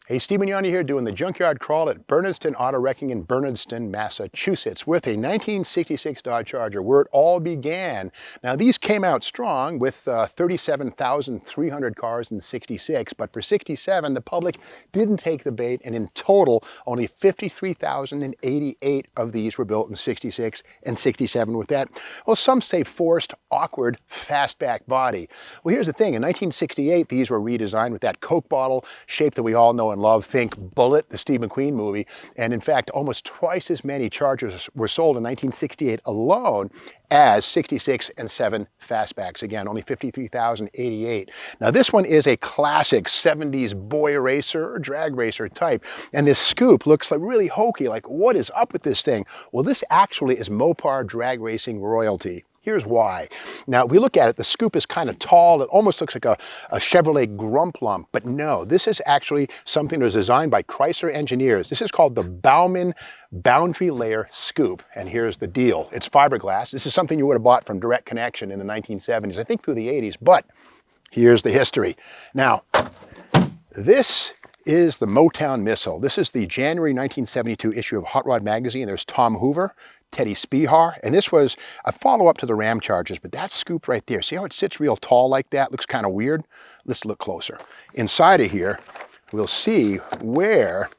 Hey, Steve Mignogna here doing the junkyard crawl at Bernardston Auto Wrecking in Bernardston, Massachusetts with a 1966 Dodge Charger where it all began. Now these came out strong with 37,300 cars in 66, but for 67 the public didn't take the bait, and in total only 53,088 of these were built in 66 and 67 with that, well, some say forced, awkward, fastback body. Well, here's the thing, in 1968 these were redesigned with that Coke bottle shape that we all know and love. Think Bullitt, the Steve McQueen movie. And in fact, almost twice as many Chargers were sold in 1968 alone as 66 and 7 fastbacks. Again, only 53,088. Now this one is a classic 70s boy racer or drag racer type. And this scoop looks like really hokey, like what is up with this thing? Well, this actually is Mopar drag racing royalty. Here's why. Now, we look at it, the scoop is kind of tall. It almost looks like a Chevrolet Grump Lump, but no, this is actually something that was designed by Chrysler engineers. This is called the Bauman Boundary Layer Scoop, and here's the deal. It's fiberglass. This is something you would have bought from Direct Connection in the 1970s, I think through the 80s, but here's the history. Now, this is the Motown Missile. This is the January 1972 issue of Hot Rod Magazine. There's Tom Hoover, Teddy Spihar, and this was a follow-up to the Ram Chargers, but that scoop right there, see how it sits real tall like that? Looks kind of weird. Let's look closer. Inside of here, we'll see where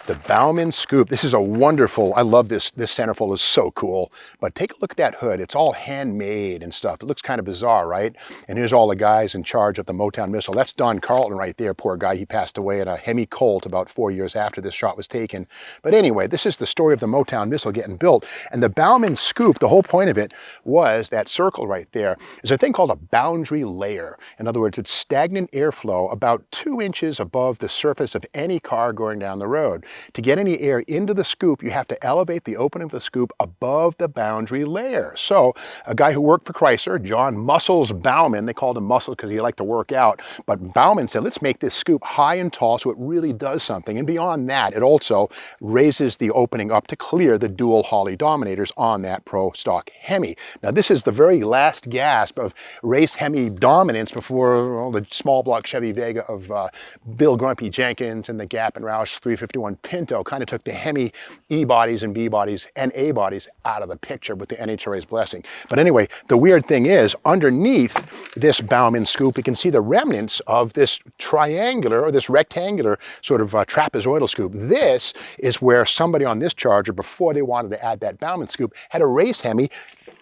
the Bauman scoop, this is a wonderful, I love this centerfold, is so cool. But take a look at that hood, it's all handmade and stuff. It looks kind of bizarre, right? And here's all the guys in charge of the Motown Missile. That's Don Carlton right there, poor guy. He passed away in a Hemi Colt about 4 years after this shot was taken. But anyway, this is the story of the Motown Missile getting built. And the Bauman scoop, the whole point of it was that circle right there. There's a thing called a boundary layer. In other words, it's stagnant airflow about 2 inches above the surface of any car going down the road. To get any air into the scoop, you have to elevate the opening of the scoop above the boundary layer. So a guy who worked for Chrysler, John Muscles Bauman, they called him Muscles because he liked to work out, but Bauman said, let's make this scoop high and tall so it really does something. And beyond that, it also raises the opening up to clear the dual Holley Dominators on that Pro Stock Hemi. Now this is the very last gasp of race Hemi dominance before the small block Chevy Vega of Bill Grumpy Jenkins and the Gap and Roush 351 Pinto kind of took the Hemi E-bodies and B-bodies and A-bodies out of the picture with the NHRA's blessing. But anyway, the weird thing is, underneath this Bauman scoop, you can see the remnants of this triangular or this rectangular sort of trapezoidal scoop. This is where somebody on this Charger, before they wanted to add that Bauman scoop, had a race Hemi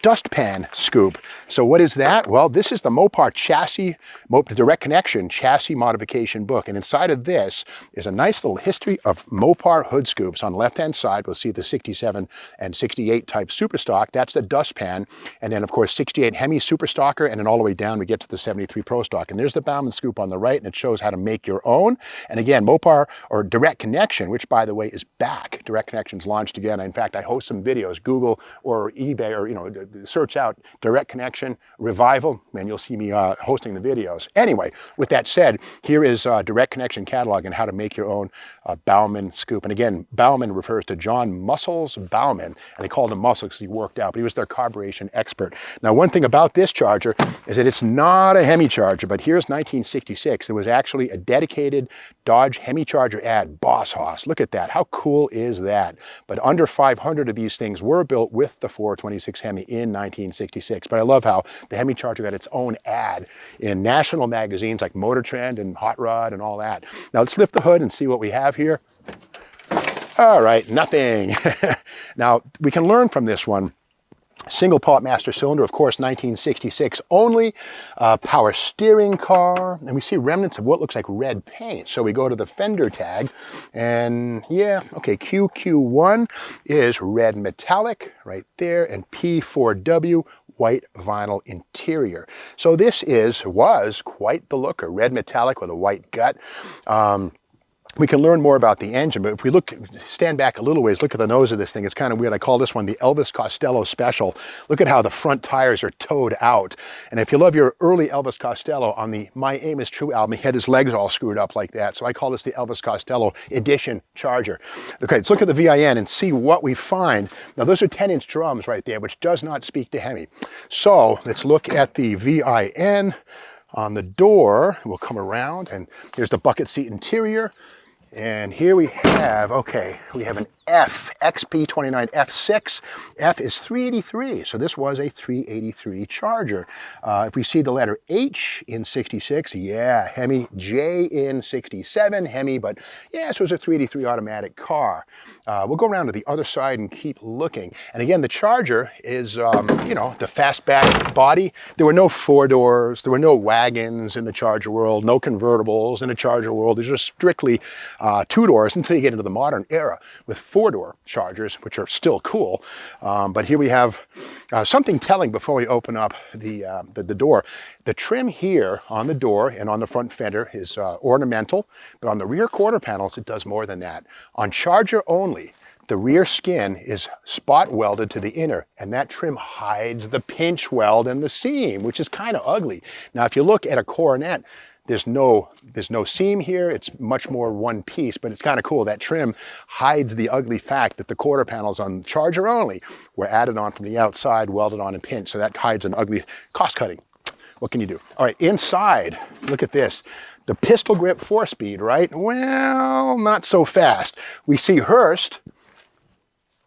dustpan scoop. So what is that? Well, this is the Mopar chassis, Direct Connection chassis modification book. And inside of this is a nice little history of Mopar hood scoops. On the left-hand side, we'll see the 67 and 68 type Superstock. That's the dustpan. And then, of course, 68 Hemi Superstocker. And then all the way down, we get to the 73 Pro Stock. And there's the Bauman scoop on the right, and it shows how to make your own. And again, Mopar or Direct Connection, which, by the way, is back. Direct Connection's launched again. In fact, I host some videos, Google or eBay, or, search out Direct Connection Revival, and you'll see me hosting the videos. Anyway, with that said, here is Direct Connection catalog and how to make your own Bauman scoop. And again, Bauman refers to John Muscles Bauman, and they called him Muscle because he worked out, but he was their carburation expert. Now, one thing about this Charger is that it's not a Hemi Charger, but here's 1966. There was actually a dedicated Dodge Hemi Charger ad, Boss Hoss. Look at that. How cool is that? But under 500 of these things were built with the 426 Hemi in 1966. But I love how the Hemi Charger got its own ad in national magazines like Motor Trend and Hot Rod and all that. Now let's lift the hood and see what we have here. All right, nothing. Now we can learn from this one. Single pot master cylinder, of course, 1966 only. Power steering car, and we see remnants of what looks like red paint. So we go to the fender tag, and yeah, okay, QQ1 is red metallic right there, and P4W white vinyl interior. So this was quite the looker, red metallic with a white gut. We can learn more about the engine, but if we stand back a little ways, look at the nose of this thing. It's kind of weird. I call this one the Elvis Costello Special. Look at how the front tires are towed out. And if you love your early Elvis Costello on the My Aim Is True album, he had his legs all screwed up like that. So I call this the Elvis Costello Edition Charger. Okay, let's look at the VIN and see what we find. Now, those are 10-inch drums right there, which does not speak to Hemi. So let's look at the VIN. on the door. We'll come around, and here's the bucket seat interior. And here we have, okay, we have an F, XP29 F6. F is 383, so this was a 383 Charger. If we see the letter H in 66, yeah, Hemi. J in 67, Hemi, but yeah, this was a 383 automatic car. We'll go around to the other side and keep looking. And again, the Charger is, you know, the fastback body. There were no four doors, there were no wagons in the Charger world, no convertibles in the Charger world. These are strictly two doors until you get into the modern era with four-door Chargers, which are still cool. But here we have something telling before we open up the door. The trim here on the door and on the front fender is ornamental, but on the rear quarter panels, it does more than that. On Charger only, the rear skin is spot welded to the inner, and that trim hides the pinch weld and the seam, which is kind of ugly. Now, if you look at a Coronet, there's no seam here. It's much more one piece, but it's kind of cool. That trim hides the ugly fact that the quarter panels on Charger only were added on from the outside, welded on and pinched. So that hides an ugly cost cutting. What can you do? All right, inside, look at this. The pistol grip 4-speed, right? Well, not so fast. We see Hurst,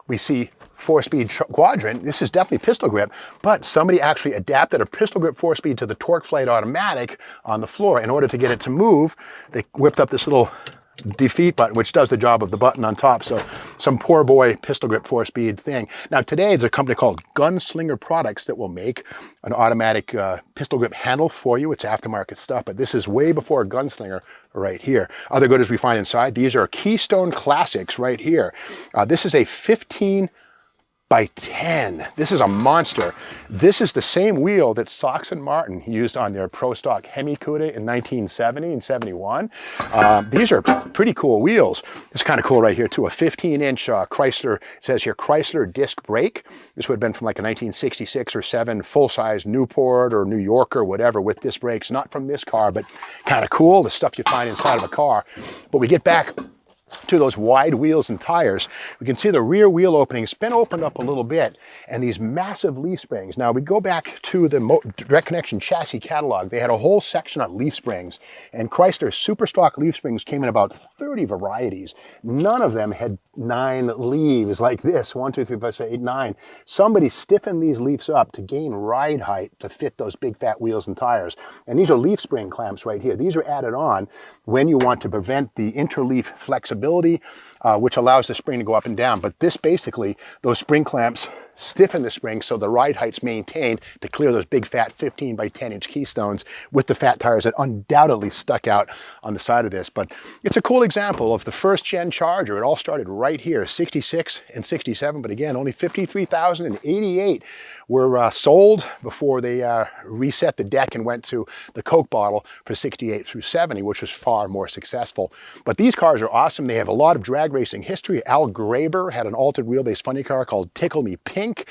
we see 4-speed quadrant. This is definitely pistol grip, but somebody actually adapted a pistol grip 4-speed to the TorqueFlite automatic on the floor. In order to get it to move, they whipped up this little defeat button, which does the job of the button on top. So some poor boy pistol grip 4-speed thing. Now today there's a company called Gunslinger Products that will make an automatic pistol grip handle for you. It's aftermarket stuff, but this is way before Gunslinger right here. Other goodies we find inside, these are Keystone Classics right here. This is a 15 by 10. This is a monster. This is the same wheel that Sox and Martin used on their Pro Stock Hemi Cuda in 1970 and 71. These are pretty cool wheels. It's kind of cool right here too. A 15-inch Chrysler, it says here Chrysler disc brake. This would have been from like a 1966 or 7 full-size Newport or New Yorker, whatever, with disc brakes. Not from this car, but kind of cool, the stuff you find inside of a car. But we get back to those wide wheels and tires. We can see the rear wheel opening's been opened up a little bit, and these massive leaf springs. Now we go back to the Direct Connection chassis catalog. They had a whole section on leaf springs, and Chrysler super stock leaf springs came in about 30 varieties. None of them had 9 leaves like this. 1, 2, 3, 4, 5, 6, 8, 9. Somebody stiffened these leaves up to gain ride height to fit those big fat wheels and tires. And these are leaf spring clamps right here. These are added on when you want to prevent the interleaf flexibility, which allows the spring to go up and down. But this basically, those spring clamps stiffen the spring so the ride height's maintained to clear those big fat 15 by 10 inch keystones with the fat tires that undoubtedly stuck out on the side of this. But it's a cool example of the first gen Charger. It all started right here, 66 and 67, but again, only 53,088 were sold before they reset the deck and went to the Coke bottle for 68 through 70, which was far more successful. But these cars are awesome. They have a lot of drag racing history. Al Graber had an altered wheelbase funny car called Tickle Me Pink,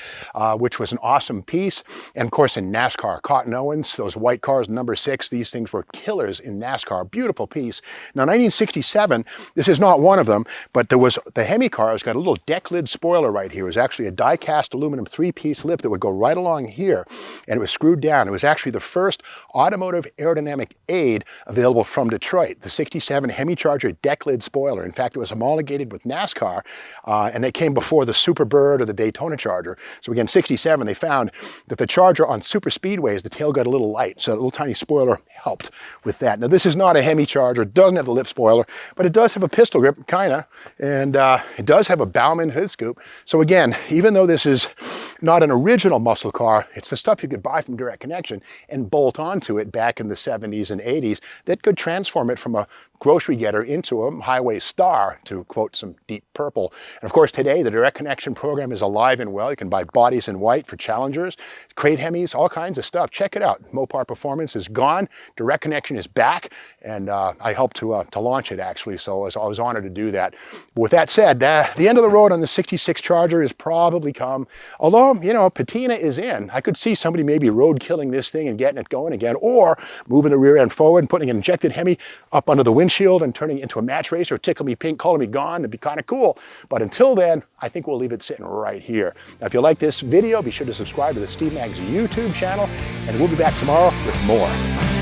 which was an awesome piece. And of course in NASCAR, Cotton Owens, those white cars, number 6, these things were killers in NASCAR. Beautiful piece. Now 1967, this is not one of them, but there was the Hemi car. It's got a little deck lid spoiler right here. It was actually a die-cast aluminum 3-piece lip that would go right along here, and it was screwed down. It was actually the first automotive aerodynamic aid available from Detroit, the 67 Hemi Charger deck lid spoiler. In fact, it was homologated with NASCAR, and it came before the Superbird or the Daytona Charger. So again, 67, they found that the Charger on super speedways, the tail got a little light, so a little tiny spoiler helped with that. Now, this is not a Hemi Charger. It doesn't have the lip spoiler, but it does have a pistol grip, kind of, and it does have a Bauman hood scoop. So again, even though this is not an original muscle car, it's the stuff you could buy from Direct Connection and bolt onto it back in the 70s and 80s that could transform it from a grocery getter into a highway star, to quote some Deep Purple. And of course today the Direct Connection program is alive and well. You can buy bodies in white for Challengers, crate Hemis, all kinds of stuff. Check it out. Mopar Performance is gone. Direct Connection is back, and I helped to launch it actually, so I was honored to do that. But with that said, the end of the road on the 66 Charger is probably come. Although, you know, patina is in. I could see somebody maybe road killing this thing and getting it going again, or moving the rear end forward and putting an injected Hemi up under the windshield and turning it into a match racer, Tickle Me Pink, Color Me Gone. It'd be kind of cool. But until then, I think we'll leave it sitting right here. Now, if you like this video, be sure to subscribe to the Steve Maggs YouTube channel, and we'll be back tomorrow with more.